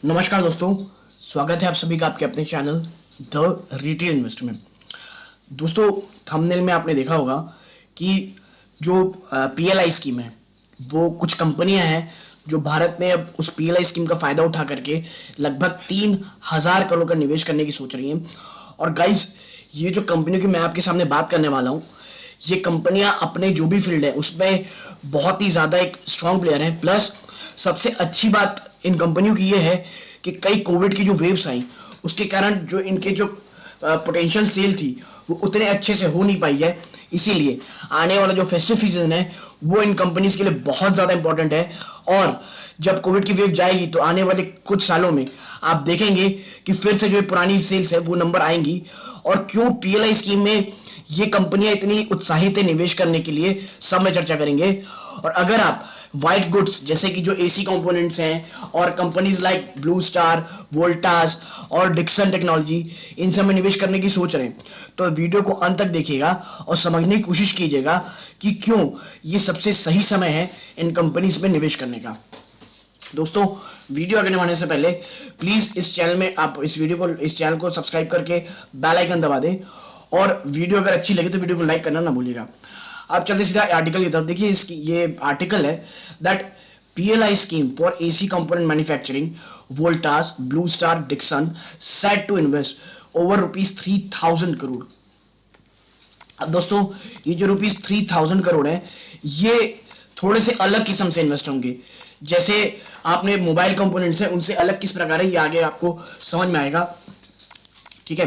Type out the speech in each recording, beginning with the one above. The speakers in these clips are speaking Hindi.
नमस्कार दोस्तों, स्वागत है आप सभी का आपके अपने चैनल द रिटेल इन्वेस्टर में। दोस्तों, थंबनेल में आपने देखा होगा कि जो पीएलआई स्कीम है, वो कुछ कंपनियां हैं जो भारत में अब उस पीएलआई स्कीम का फायदा उठा करके लगभग 3,000 करोड़ का निवेश करने की सोच रही हैं। और गाइस, ये जो कंपनियों की मैं आपके सामने बात करने वाला हूँ, ये कंपनियां अपने जो भी फील्ड है उसमें बहुत ही ज्यादा एक स्ट्रांग प्लेयर है। प्लस सबसे अच्छी बात इन कंपनियों की ये है कि कई कोविड की जो वेव्स आई उसके कारण जो इनके जो पोटेंशियल सेल थी वो उतने अच्छे से हो नहीं पाई है। इसीलिए आने वाला जो फेस्टिव सीजन है वो इन कंपनीज के लिए बहुत ज्यादा इंपॉर्टेंट है। और जब कोविड की वेव जाएगी तो आने वाले कुछ सालों में आप देखेंगे कि फिर से जो पुरानी सेल्स है वो नंबर आएंगी। और क्यों पीएलआई स्कीम में ये कंपनियां इतनी उत्साहित है निवेश करने के लिए, सब में चर्चा करेंगे। और अगर आप व्हाइट गुड्स जैसे कि जो एसी कंपोनेंट्स हैं और companies like blue star, Voltas और डिक्सन टेक्नोलॉजी, इन सब में निवेश करने की सोच रहे हैं तो वीडियो को अंत तक देखिएगा और समझने की कोशिश कीजिएगा कि क्यों ये सबसे सही समय है इन कंपनीज में निवेश करने का। दोस्तों, वीडियो आगे बढ़ने से पहले प्लीज इस चैनल में आप इस चैनल को सब्सक्राइब करके बेल आइकन दबा दें और वीडियो अगर अच्छी लगे तो वीडियो को लाइक करना ना भूलिएगा। आप चलते सीधा आर्टिकल की तरफ देखिए। इसकी ये आर्टिकल है that PLI scheme for AC component manufacturing Voltas Blue Star Dixon set to invest over ₹3,000 crore. अब दोस्तों, ये जो ₹3,000 करोड़ है ये थोड़े से अलग किस्म से इन्वेस्ट होंगे। जैसे आपने मोबाइल कंपोनेंट्स है उनसे अलग किस प्रकार है ये आगे आपको समझ में आएगा, ठीक है।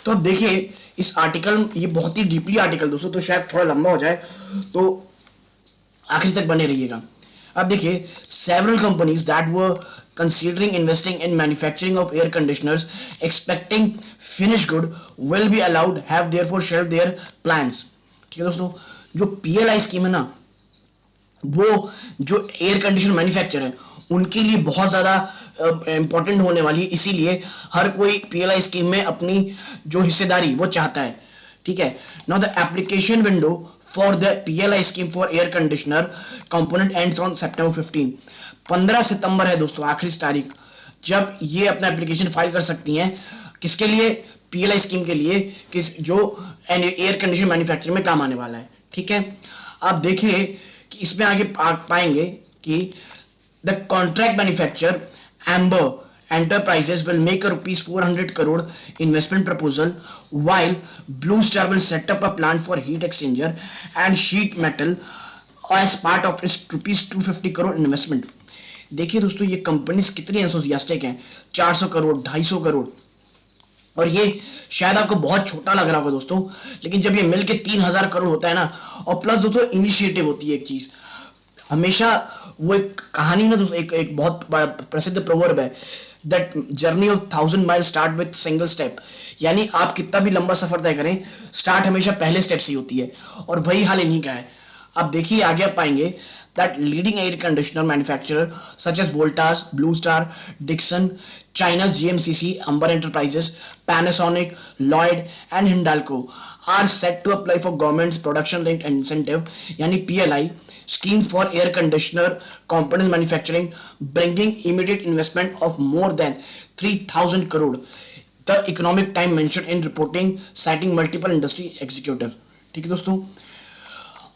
तो अब देखिए इस आर्टिकल, ये बहुत ही डीपली आर्टिकल दोस्तों, तो शायद थोड़ा लंबा हो जाए तो आखिरी तक बने रहिएगा। अब देखिए, several companies that were considering investing in manufacturing of air conditioners expecting finished good will be allowed have therefore shelved their plans। ठीक है दोस्तों, जो पीएलआई स्कीम है ना, वो जो एयर कंडीशन मैन्युफैक्चर है उनके लिए बहुत ज्यादा इंपॉर्टेंट होने वाली है। इसीलिए हर कोई पीएलआई स्कीम में अपनी जो हिस्सेदारी वो चाहता है, ठीक है। Now the application window for the PLI scheme for air conditioner component ends on September 15। 15 सितंबर है दोस्तों आखिरी तारीख जब ये अपना एप्लीकेशन फाइल कर सकती हैं। किसके लिए? पीएलआई स्कीम के लिए, किस जो एयर कंडीशन मैन्युफैक्चर में काम आने वाला है, ठीक है। आप देखिए कि इसमें आगे पाएंगे कि the contract manufacture amber enterprises will make a ₹400 crore investment proposal while Blue Star will set up a plant for heat exchanger and sheet metal as part of its ₹250 crore investment। देखिए दोस्तों, ये कंपनीज कितनी एंथुसियास्टिक हैं। 400 करोड़, 250 करोड़, और ये शायद आपको बहुत छोटा लग रहा होगा दोस्तों, लेकिन जब ये मिलके 3,000 करोड़ होता है ना, और प्लस दोस्तों इनिशिएटिव होती है एक चीज हमेशा, वो एक कहानी ना दोस्तों, एक बहुत प्रसिद्ध प्रोवर्ब है that journey of 1,000 mile start with single step. यानी आप कितना भी लंबा सफर तय करें, स्टार्ट हमेशा पहले स्टेप से ही होती है, और वही हाल इन्हीं का है। अब देखिए आगे आप पाएंगे that leading air conditioner manufacturer such as Voltas, Blue Star, Dixon, China's GMCC, Amber Enterprises, Panasonic, Lloyd and Hindalco are set to apply for government's production linked incentive यानी PLI scheme for air conditioner components manufacturing, bringing immediate investment of more than 3,000 crore। The Economic Time mentioned in reporting citing multiple industry executives। ठीक है दोस्तों,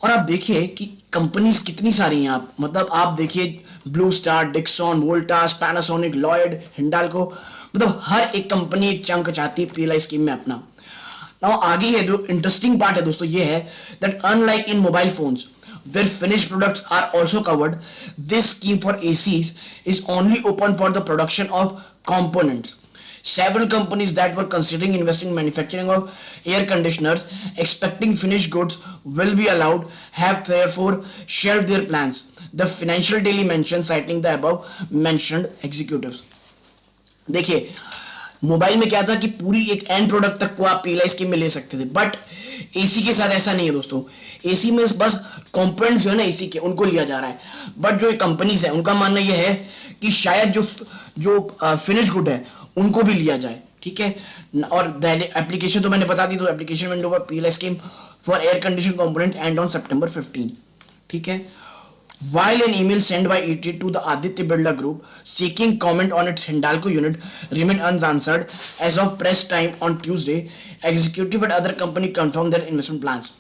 और आप देखिए कि कंपनीज कितनी सारी हैं। आप मतलब आप देखिए Blue Star, Dixon, Voltas, Panasonic, Lloyd, Hindalco, मतलब हर एक कंपनी एक चंक चाहती है पीएलआई स्कीम में अपना। नाउ आगे है जो इंटरेस्टिंग पार्ट है दोस्तों, ये है that unlike in mobile phones where finished products are also covered, this scheme for ACs is only open for the production of components। Several companies that were considering investing in manufacturing of air conditioners expecting finished goods will be allowed have therefore shelved their plans, the Financial Daily mentioned citing the above mentioned executives। देखिए, मोबाइल में क्या था कि पूरी एक एंड प्रोडक्ट तक को आप पीएलआई स्कीम में ले सकते थे, बट एसी के साथ ऐसा नहीं है दोस्तों। एसी में बस कंपोनेंट्स जो है ना एसी के, उनको लिया जा रहा है। बट जो कंपनीज है उनका मानना यह है कि शायद जो जो फिनिश गुड है उनको भी लिया जाए, ठीक है। और एप्लीकेशन तो मैंने बता दी, तो application window for PLI scheme for air condition component and on September 15, ठीक है। While an email sent by ET to the Aditya Birla Group seeking comment on its Hindalco unit remained unanswered as of press time on Tuesday, executive at other company confirmed their investment plans.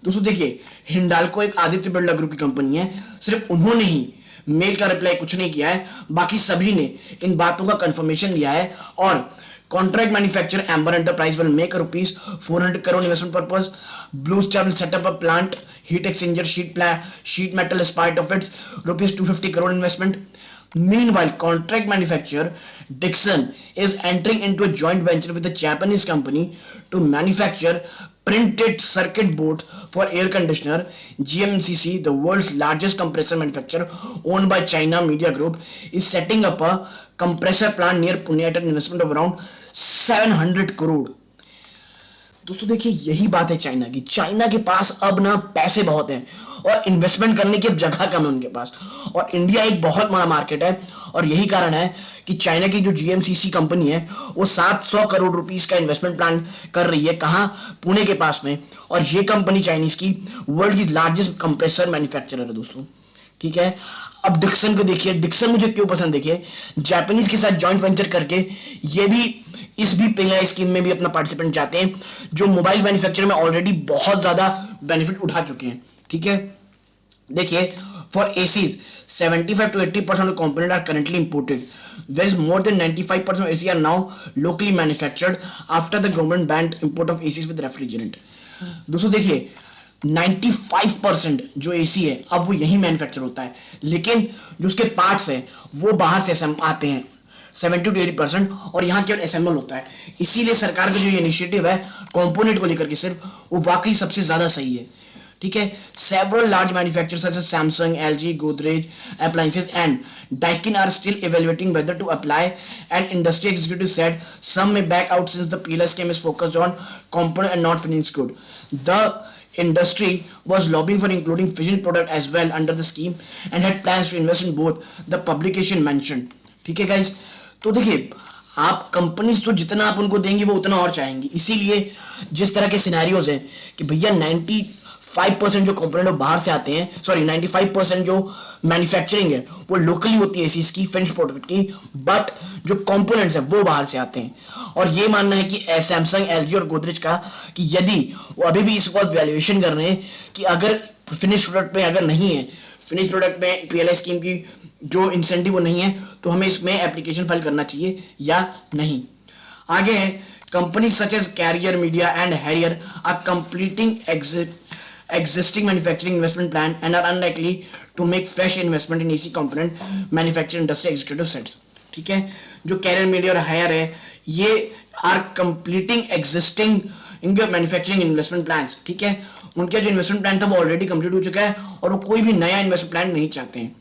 दोस्तों देखिए, हिंडाल्को एक आदित्य बिरला ग्रुप की कंपनी है, सिर्फ उन्होंने ही मेल का रिप्लाई कुछ नहीं किया है, बाकी सभी ने इन बातों का कंफर्मेशन दिया है। और contract manufacturer Amber Enterprise will make a rupees 400 crore investment purpose. Blue Star will set up a plant, heat exchanger, sheet metal as part of its rupees 250 crore investment. Meanwhile, contract manufacturer Dixon is entering into a joint venture with a Japanese company to manufacture printed circuit boards for air conditioner. GMCC, the world's largest compressor manufacturer owned by China Media Group, is setting up a compressor plant near Pune at an investment of around 700 crore. दोस्तों देखिए, यही बात है चाइना की। चाइना के पास अब ना पैसे बहुत हैं और इन्वेस्टमेंट करने की अब जगह कम है उनके पास, और इंडिया एक बहुत बड़ा मार्केट है। और यही कारण है कि चाइना की जो जीएमसीसी कंपनी है वो 700 करोड़ रुपीस का इन्वेस्टमेंट प्लान कर रही है। कहां? पुणे के पास में। और ये कंपनी चाइनीज की वर्ल्ड की लार्जेस्ट कंप्रेसर मैन्युफैक्चरर है दोस्तों, ठीक है। अब डिक्सन को देखिए, डिक्सन मुझे क्यों पसंद, देखिए जापानीज के साथ जॉइंट वेंचर करके ये भी इस भी पीएलआई स्कीम में भी अपना पार्टिसिपेंट चाहते हैं, जो मोबाइल मैन्युफैक्चर में ऑलरेडी बहुत ज्यादा बेनिफिट उठा चुके हैं, ठीक है। देखिए, for ACs 75 to 80% of components are currently imported, whereas more than 95% of AC are now locally manufactured after the government banned import of ACs with refrigerant. दोस्तों देखिए, 95% जो एसी है अब वो यही मैन्युफैक्चर होता है, लेकिन जो उसके पार्ट्स हैं वो बाहर से आते हैं 70 to 80%, और यहाँ केवल असेंबल होता है। इसीलिए सरकार का जो ये इनिशिएटिव है कंपोनेंट को लेकर के सिर्फ, वो वाकई सबसे ज्यादा सही है, ठीक है। Several large manufacturers such as Samsung, LG, Godrej Appliances and Daikin are still evaluating whether to apply. An industry executive said some may back out since the PLI scheme is focused on component and not finished good. The industry was lobbying for including finished product as well under the scheme and had plans to invest in both, the publication mentioned. ठीक है guys, तो देखिए, आप कंपनीज तो जितना आप उनको देंगे वो उतना और चाहेंगे। इसीलिए जिस तरह के सिनेरियोज हैं कि भैया 95% जो कंपोनेंट बाहर से आते हैं, सॉरी 95% जो मैन्युफैक्चरिंग है वो लोकली होती है इसी की फिनिश प्रोडक्ट की, बट जो कंपोनेंट्स है वो बाहर से आते हैं। और ये मानना है कि सैमसंग, एलजी और गोदरेज का कि यदि वो अभी भी इस वक्त वैल्यूएशन कर रहे हैं कि अगर फिनिश प्रोडक्ट में अगर नहीं है, फिनिश प्रोडक्ट में पीएलआई स्कीम की जो इंसेंटिव वो नहीं है, तो हमें इसमें एप्लीकेशन फाइल करना चाहिए या नहीं। आगे है, company such as Carrier Midea and Haier are completing existing manufacturing investment plan and are unlikely to make fresh investment in AC component manufacturing industry, executive said. ठीक है, जो कैरियर मीडिया और हायर है ये आर कंप्लीटिंग एग्जिस्टिंग इनके मैन्युफैक्चरिंग इन्वेस्टमेंट प्लान्स, ठीक है। उनका जो इन्वेस्टमेंट प्लान था वो ऑलरेडी कंप्लीट हो चुका है और वो कोई भी नया इन्वेस्टमेंट प्लान नहीं चाहते हैं।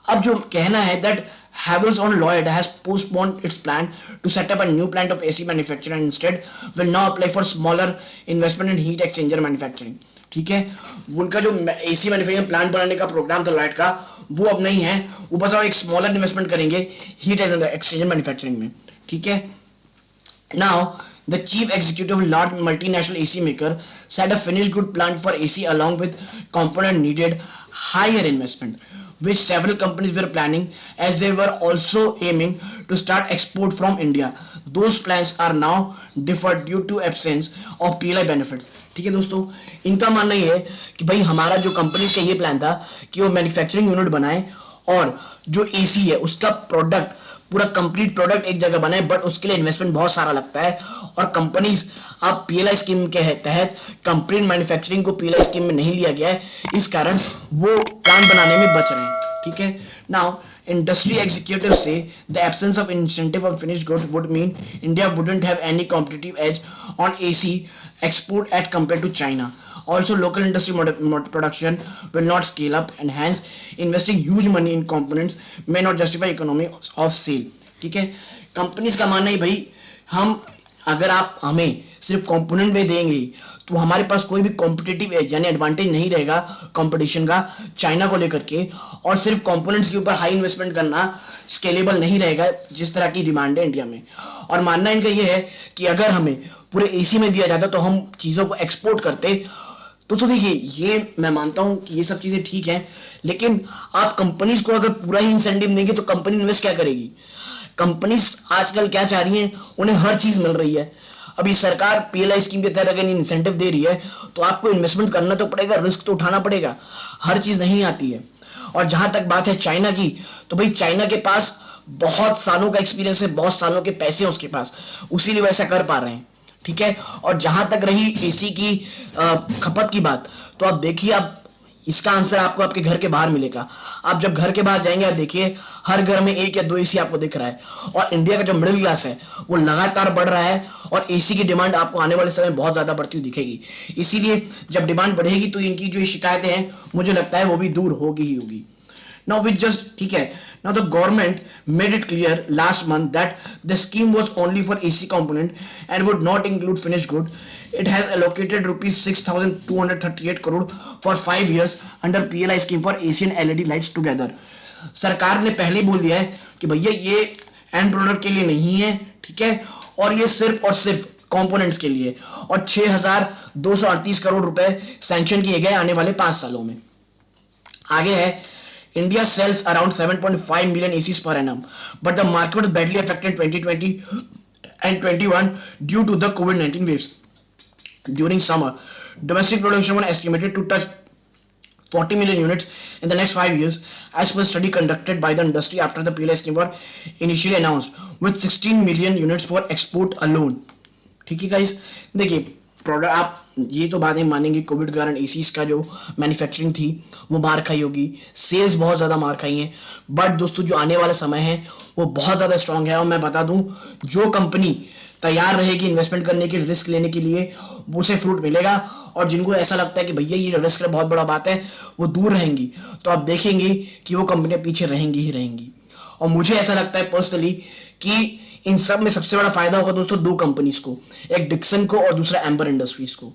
अब जो कहना है that Havells on Lloyd has postponed its plan to set up a new plant of AC manufacturing and instead will now apply for smaller investment in heat exchanger manufacturing. ठीक है, उनका जो एसी मैन्युफैक्चरिंग प्लांट बनाने का प्रोग्राम था लॉयड का वो अब नहीं है, वो बस एक स्मॉलर इन्वेस्टमेंट करेंगे हीट एक्सचेंजर मैन्युफैक्चरिंग में, ठीक है। Now, the chief executive of large multinational AC maker said a finished good plant for AC along with component needed higher investment, which several companies were planning as they were also aiming to start export from India. Those plans are now deferred due to absence of PLI benefits. ठीक है दोस्तों, इनका मानना ये है कि भाई हमारा जो कंपनी का ये प्लान था कि वो मैन्युफैक्चरिंग यूनिट बनाए और जो एसी है उसका प्रोडक्ट पूरा कंप्लीट प्रोडक्ट एक जगह बनाए, बट उसके लिए इन्वेस्टमेंट बहुत सारा लगता है और कंपनीज अब पीएलआई स्कीम के तहत कंप्लीट मैन्युफैक्चरिंग को पीएलआई स्कीम में नहीं लिया गया है, इस कारण वो प्लांट बनाने में बच रहे हैं, ठीक है। Now industry executives say the absence of incentive on finished goods would mean India wouldn't have any competitive edge on AC export as compared to China. Also, local industry production will not scale up and hence investing huge money in components may not justify economy of scale. ठीक है, कंपनीज का मानना है भाई हम अगर आप हमें सिर्फ कंपोनेंट में देंगे तो हमारे पास कोई भी कॉम्पिटिटिव एज यानी एडवांटेज नहीं रहेगा कंपटीशन का चाइना को लेकर के, और सिर्फ कंपोनेंट्स के ऊपर हाई इन्वेस्टमेंट करना स्केलेबल नहीं रहेगा जिस तरह की डिमांड है इंडिया में। और मानना इनका यह है कि अगर हमें पूरे एसी में दिया जाता तो हम चीजों को एक्सपोर्ट करते दोस्तों देखिए, ये मैं मानता हूं कि ये सब चीजें ठीक है, लेकिन आप कंपनीज को अगर पूरा ही इंसेंटिव देंगे तो कंपनी इन्वेस्ट क्या करेगी? कंपनीज आजकल क्या चाह रही हैं, उन्हें हर चीज मिल रही है। अभी सरकार पीएलआई स्कीम के तहत अगर इंसेंटिव दे रही है तो आपको इन्वेस्टमेंट करना तो पड़ेगा, रिस्क तो उठाना पड़ेगा, हर चीज नहीं आती है। और जहां तक बात है चाइना की, तो भाई चाइना के पास बहुत सालों का एक्सपीरियंस है, बहुत सालों के पैसे हैं उसके पास, उसीलिए वैसा कर पा रहे हैं। ठीक है। और जहां तक रही एसी की खपत की बात, तो आप देखिए, आप इसका आंसर आपको आपके घर के बाहर मिलेगा। आप जब घर के बाहर जाएंगे, आप देखिए हर घर में 1 या 2 एसी आपको दिख रहा है। और इंडिया का जो मिडिल क्लास है वो लगातार बढ़ रहा है, और एसी की डिमांड आपको आने वाले समय में बहुत ज्यादा बढ़ती हुई दिखेगी। इसीलिए जब डिमांड बढ़ेगी तो इनकी जो शिकायतें हैं, मुझे लगता है वो भी दूर होगी ही होगी। Now we just, ठीक है, now the government made it clear last month that the scheme was only for AC component and would not include finished good. It has allocated rupees 6,238 crore for 5 years under PLI scheme for AC and LED lights together. सरकार ने पहले बोल दिया है कि भैया ये एंड प्रोडक्ट के लिए नहीं है, ठीक है, और ये सिर्फ और सिर्फ कंपोनेंट्स के लिए, और 6,238 करोड़ रुपए सैंक्शन किए गए आने वाले 5 सालों में। आगे है, India sells around 7.5 million ACs per annum, but the market was badly affected 2020 and 21 due to the COVID-19 waves. During summer, domestic production was estimated to touch 40 million units in the next 5 years, as per a study conducted by the industry after the PLI scheme was initially announced, with 16 million units for export alone. ठीक है गाइस, देखिए प्रोडक्ट, आप ये तो बातें मानेंगे, कोविड के कारण एसीज का जो मैन्युफैक्चरिंग थी वो मार खाई होगी, सेल्स बहुत ज्यादा मार खाई हैं, बट दोस्तों जो आने वाला समय है वो बहुत ज्यादा स्ट्रांग है। और मैं बता दूं, जो कंपनी तैयार रहेगी इन्वेस्टमेंट करने के, रिस्क लेने के लिए, उसे फ्रूट मिलेगा। और जिनको ऐसा लगता है कि भैया ये रिस्क बहुत बड़ा बात है, वो दूर रहेंगी, तो आप देखेंगे कि वो कंपनियां पीछे रहेंगी ही रहेंगी। और मुझे ऐसा लगता है पर्सनली कि इन सब में सबसे बड़ा फायदा होगा दोस्तों 2 कंपनीज को, एक डिक्सन को और दूसरा एम्बर इंडस्ट्रीज को,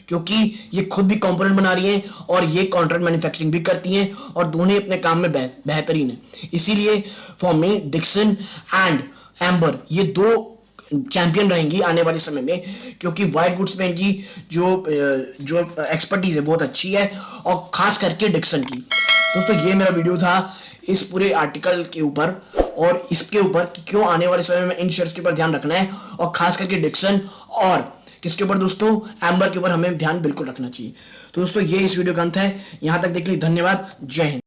क्योंकि ये खुद भी कंपोनेंट बना रही हैं और ये कॉन्ट्रैक्ट मैन्युफैक्चरिंग भी करती हैं, और दोनों अपने काम में बेहतरीन है। इसीलिए for me Dixon and Amber ये 2 चैंपियन रहेंगी आने वाले समय में, क्योंकि व्हाइट गुड्स में इनकी जो एक्सपर्टीज है बहुत अच्छी है, और खास करके डिक्सन की। दोस्तों ये मेरा वीडियो था इस पूरे आर्टिकल के ऊपर, और इसके ऊपर कि क्यों आने वाले समय में इन शेयर्स के ऊपर ध्यान रखना है, और खास करके डिक्सन और किसके ऊपर दोस्तों, एम्बर के ऊपर हमें ध्यान बिल्कुल रखना चाहिए। तो दोस्तों ये इस वीडियो का अंत है, यहां तक देखने के लिए धन्यवाद। जय हिंद।